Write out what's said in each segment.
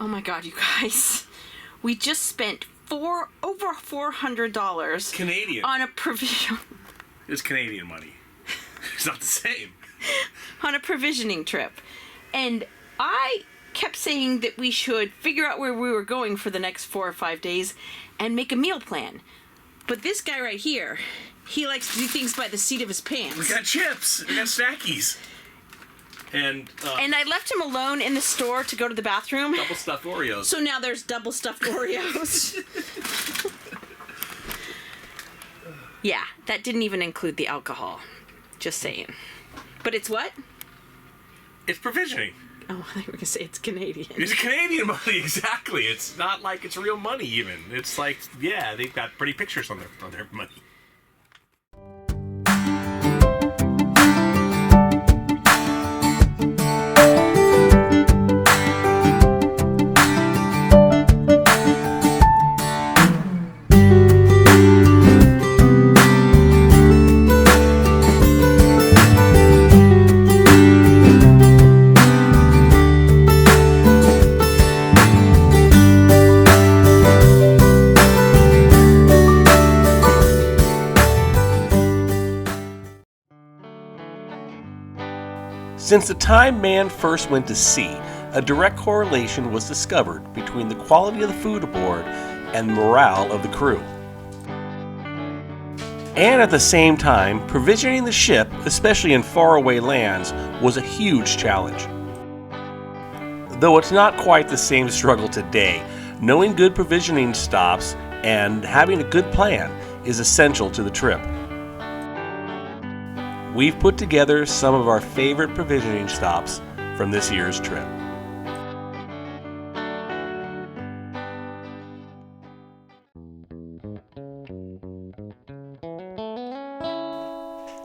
Oh my God, you guys. We just spent over $400 Canadian. on a provision. It's Canadian money. It's not the same. On a provisioning trip. And I kept saying that we should figure out where we were going for the next 4 or 5 days and make a meal plan. But this guy right here, he likes to do things by the seat of his pants. We got chips. We got snackies. And I left him alone in the store to go to the bathroom. double stuffed Oreos. So now there's double stuffed Oreos. Yeah, that didn't even include the alcohol. Just saying. But it's what? It's provisioning. Oh, I thought you were going to say it's Canadian. It's Canadian money, exactly. It's not like it's real money, even. It's like, yeah, they've got pretty pictures on their money. Since the time man first went to sea, a direct correlation was discovered between the quality of the food aboard and the morale of the crew. And at the same time, provisioning the ship, especially in faraway lands, was a huge challenge. Though it's not quite the same struggle today, knowing good provisioning stops and having a good plan is essential to the trip. We've put together some of our favorite provisioning stops from this year's trip.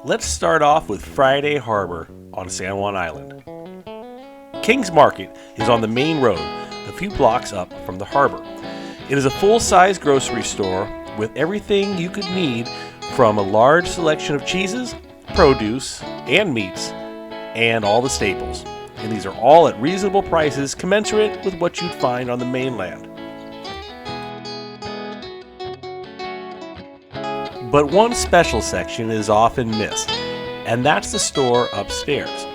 Let's start off with Friday Harbor on San Juan Island. King's Market is on the main road, a few blocks up from the harbor. It is a full-size grocery store with everything you could need, from a large selection of cheeses, produce, and meats, and all the staples. And these are all at reasonable prices commensurate with what you'd find on the mainland. But one special section is often missed, and that's the store upstairs.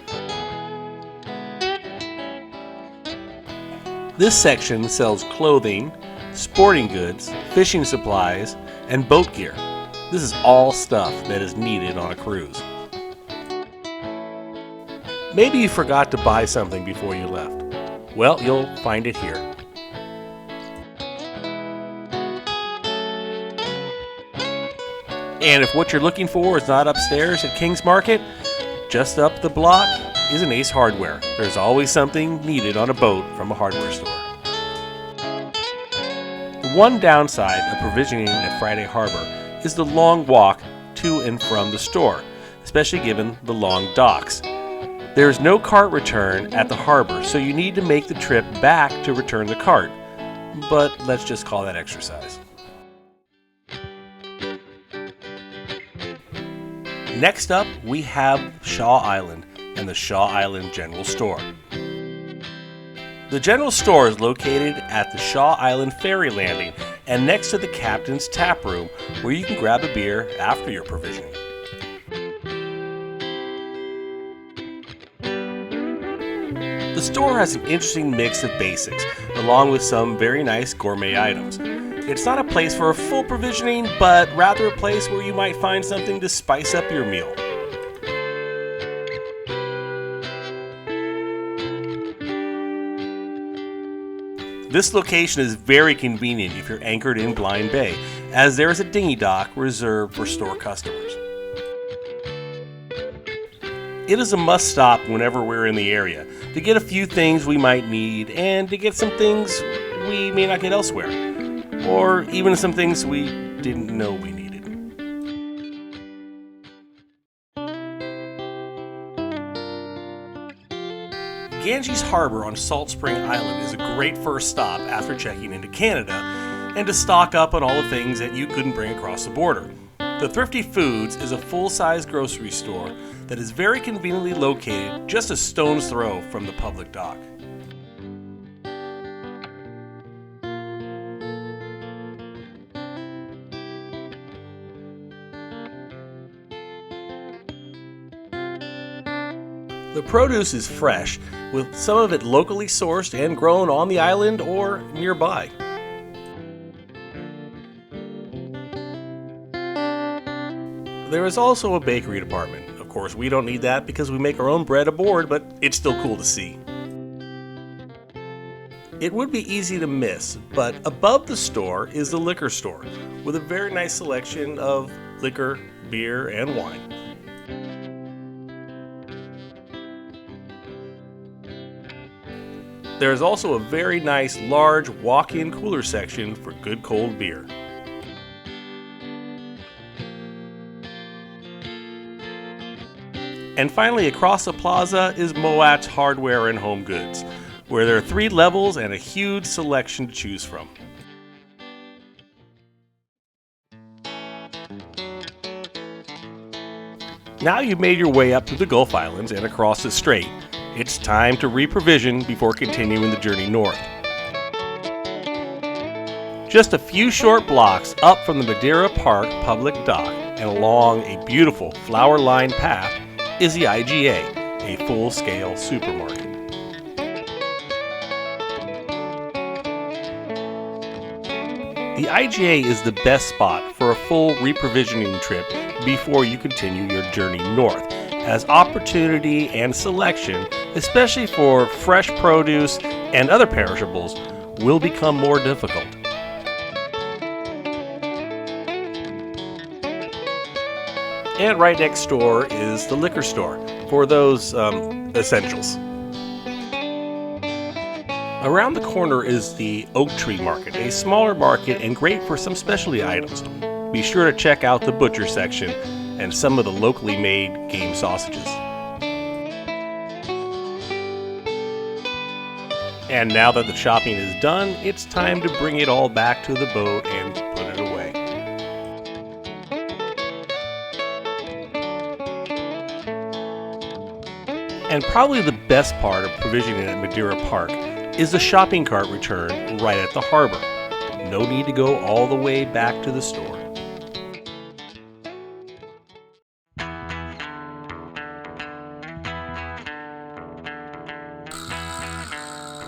This section sells clothing, sporting goods, fishing supplies, and boat gear. This is all stuff that is needed on a cruise. Maybe you forgot to buy something before you left. Well, you'll find it here. And if what you're looking for is not upstairs at King's Market, just up the block is an Ace Hardware. There's always something needed on a boat from a hardware store. The one downside of provisioning at Friday Harbor is the long walk to and from the store, especially given the long docks. There is no cart return at the harbor, so you need to make the trip back to return the cart. But let's just call that exercise. Next up, we have Shaw Island and the Shaw Island General Store. The General Store is located at the Shaw Island Ferry Landing and next to the Captain's Tap Room, where you can grab a beer after your provisioning. The store has an interesting mix of basics, along with some very nice gourmet items. It's not a place for a full provisioning, but rather a place where you might find something to spice up your meal. This location is very convenient if you're anchored in Blind Bay, as there is a dinghy dock reserved for store customers. It is a must-stop whenever we're in the area, to get a few things we might need and to get some things we may not get elsewhere, or even some things we didn't know we needed. Ganges Harbor on Salt Spring Island is a great first stop after checking into Canada and to stock up on all the things that you couldn't bring across the border. The Thrifty Foods is a full-size grocery store that is very conveniently located just a stone's throw from the public dock. The produce is fresh, with some of it locally sourced and grown on the island or nearby. There is also a bakery department. Of course, we don't need that because we make our own bread aboard, but it's still cool to see. It would be easy to miss, but above the store is the liquor store, with a very nice selection of liquor, beer, and wine. There is also a very nice large walk-in cooler section for good cold beer. And finally, across the plaza is Moat's Hardware and Home Goods, where there are 3 levels and a huge selection to choose from. Now you've made your way up to the Gulf Islands and across the strait. It's time to reprovision before continuing the journey north. Just a few short blocks up from the Madeira Park public dock and along a beautiful flower-lined path is the IGA, a full-scale supermarket. The IGA is the best spot for a full reprovisioning trip before you continue your journey north, as opportunity and selection, especially for fresh produce and other perishables, will become more difficult. And right next door is the liquor store for those essentials. Around the corner is the Oak Tree Market, a smaller market and great for some specialty items. Be sure to check out the butcher section and some of the locally made game sausages. And now that the shopping is done, it's time to bring it all back to the boat and put it away. And probably the best part of provisioning at Madeira Park is the shopping cart return right at the harbor. No need to go all the way back to the store.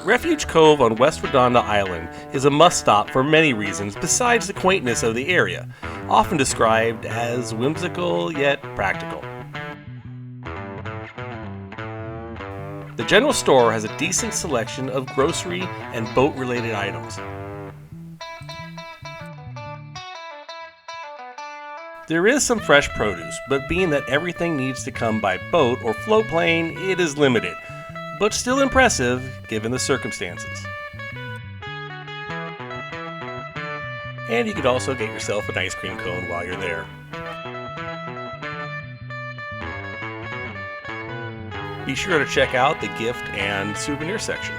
Refuge Cove on West Redonda Island is a must-stop for many reasons besides the quaintness of the area, often described as whimsical yet practical. The general store has a decent selection of grocery and boat-related items. There is some fresh produce, but being that everything needs to come by boat or float plane, it is limited, but still impressive given the circumstances. And you could also get yourself an ice cream cone while you're there. Be sure to check out the gift and souvenir section.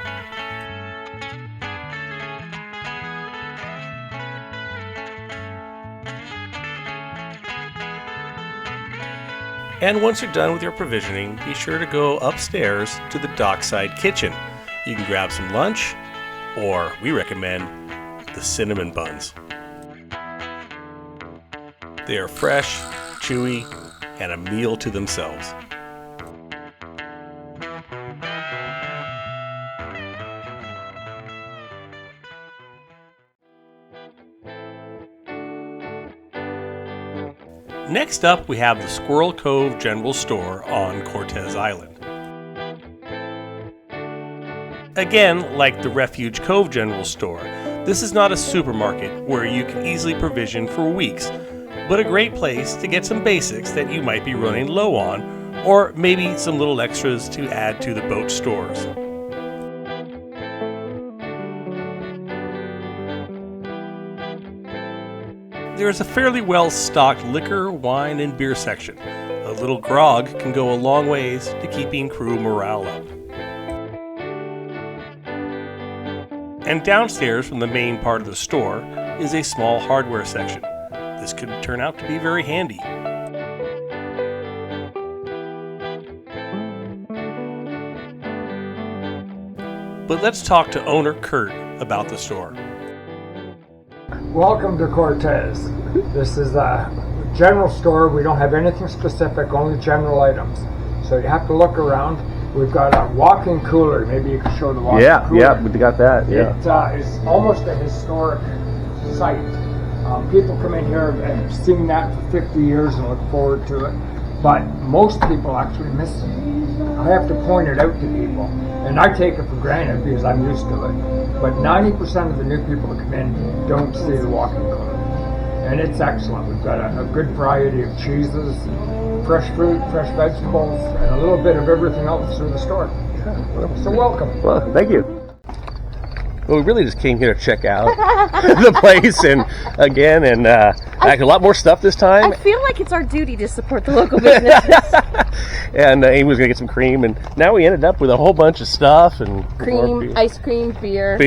And once you're done with your provisioning, be sure to go upstairs to the dockside kitchen. You can grab some lunch, or we recommend the cinnamon buns. They are fresh, chewy, and a meal to themselves. Next up, we have the Squirrel Cove General Store on Cortez Island. Again, like the Refuge Cove General Store, this is not a supermarket where you can easily provision for weeks, but a great place to get some basics that you might be running low on, or maybe some little extras to add to the boat stores. There is a fairly well-stocked liquor, wine, and beer section. A little grog can go a long ways to keeping crew morale up. And downstairs from the main part of the store is a small hardware section. This could turn out to be very handy. But let's talk to owner Kurt about the store. Welcome to Cortez. This is a general store. We don't have anything specific, only general items. So So you have to look around. We've got a walk-in cooler. Maybe you can show the walk-in cooler. Yeah, we got that. Yeah. It is almost a historic site. People come in here and have seen that for 50 years and look forward to it. But most people actually miss it. I have to point it out to people. And I take it for granted because I'm used to it. But 90% of the new people that come in don't see the walk-in cooler. And it's excellent. We've got a good variety of cheeses, fresh fruit, fresh vegetables, and a little bit of everything else through the store. So welcome. Well, thank you. Well, we really just came here to check out the place and a lot more stuff this time. I feel like it's our duty to support the local businesses. And Amy was going to get some cream, and now we ended up with a whole bunch of stuff. And Cream, ice cream, beer.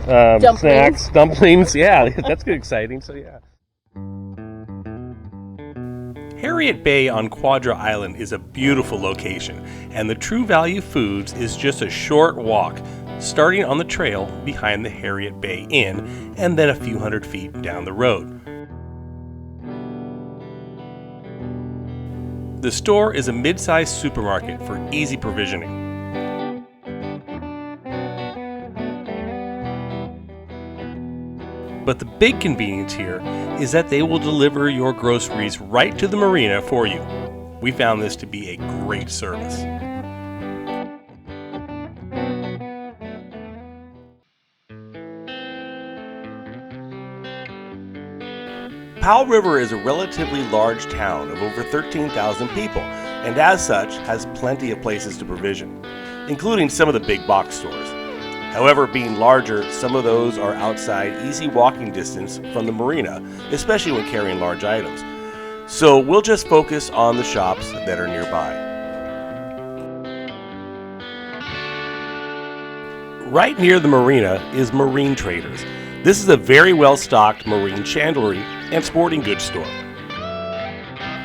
Dumplings. Snacks, dumplings. Yeah, that's good, exciting. So, yeah. Harriet Bay on Quadra Island is a beautiful location, and the True Value Foods is just a short walk, starting on the trail behind the Harriet Bay Inn and then a few hundred feet down the road. The store is a mid-sized supermarket for easy provisioning. But the big convenience here is that they will deliver your groceries right to the marina for you. We found this to be a great service. Powell River is a relatively large town of over 13,000 people, and as such has plenty of places to provision, including some of the big box stores. However, being larger, some of those are outside easy walking distance from the marina, especially when carrying large items. So we'll just focus on the shops that are nearby. Right near the marina is Marine Traders. This is a very well-stocked marine chandlery and sporting goods store.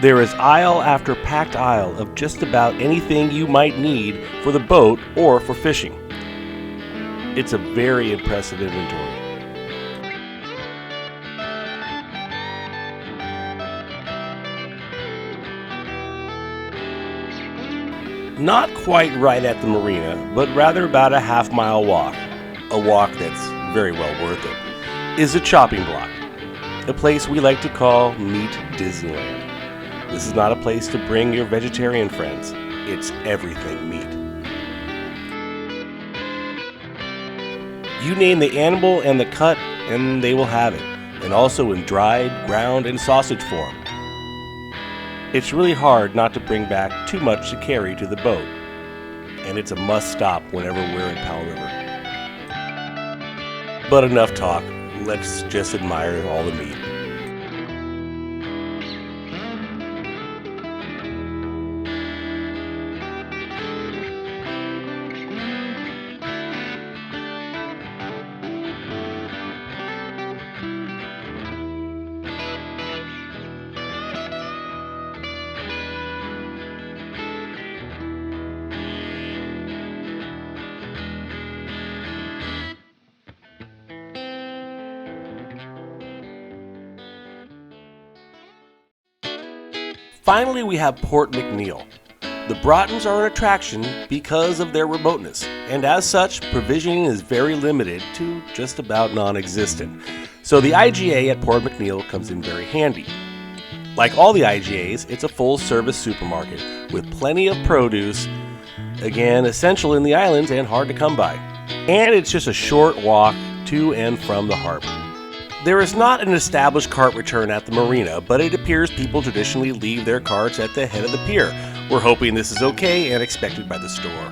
There is aisle after packed aisle of just about anything you might need for the boat or for fishing. It's a very impressive inventory. Not quite right at the marina, but rather about a half-mile walk, a walk that's very well worth it, is a chopping block, a place we like to call Meat Disneyland. This is not a place to bring your vegetarian friends. It's everything meat. You name the animal and the cut, and they will have it, and also in dried, ground, and sausage form. It's really hard not to bring back too much to carry to the boat, and it's a must-stop whenever we're in Powell River. But enough talk, let's just admire all the meat. Finally, we have Port Mcneel. The Broughtons are an attraction because of their remoteness, and as such, provisioning is very limited to just about non-existent. So the IGA at Port Mcneel comes in very handy. Like all the IGAs, it's a full-service supermarket with plenty of produce, again, essential in the islands and hard to come by. And it's just a short walk to and from the harbor. There is not an established cart return at the marina, but it appears people traditionally leave their carts at the head of the pier. We're hoping this is okay and expected by the store.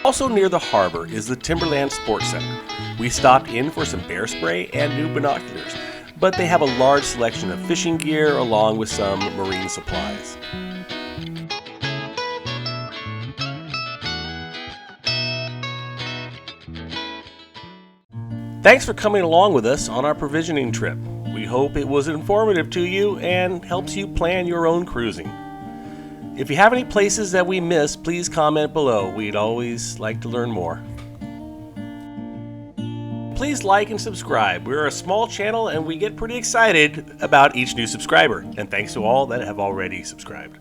Also near the harbor is the Timberland Sports Center. We stopped in for some bear spray and new binoculars, but they have a large selection of fishing gear along with some marine supplies. Thanks for coming along with us on our provisioning trip. We hope it was informative to you and helps you plan your own cruising. If you have any places that we missed, please comment below. We'd always like to learn more. Please like and subscribe. We're a small channel and we get pretty excited about each new subscriber. And thanks to all that have already subscribed.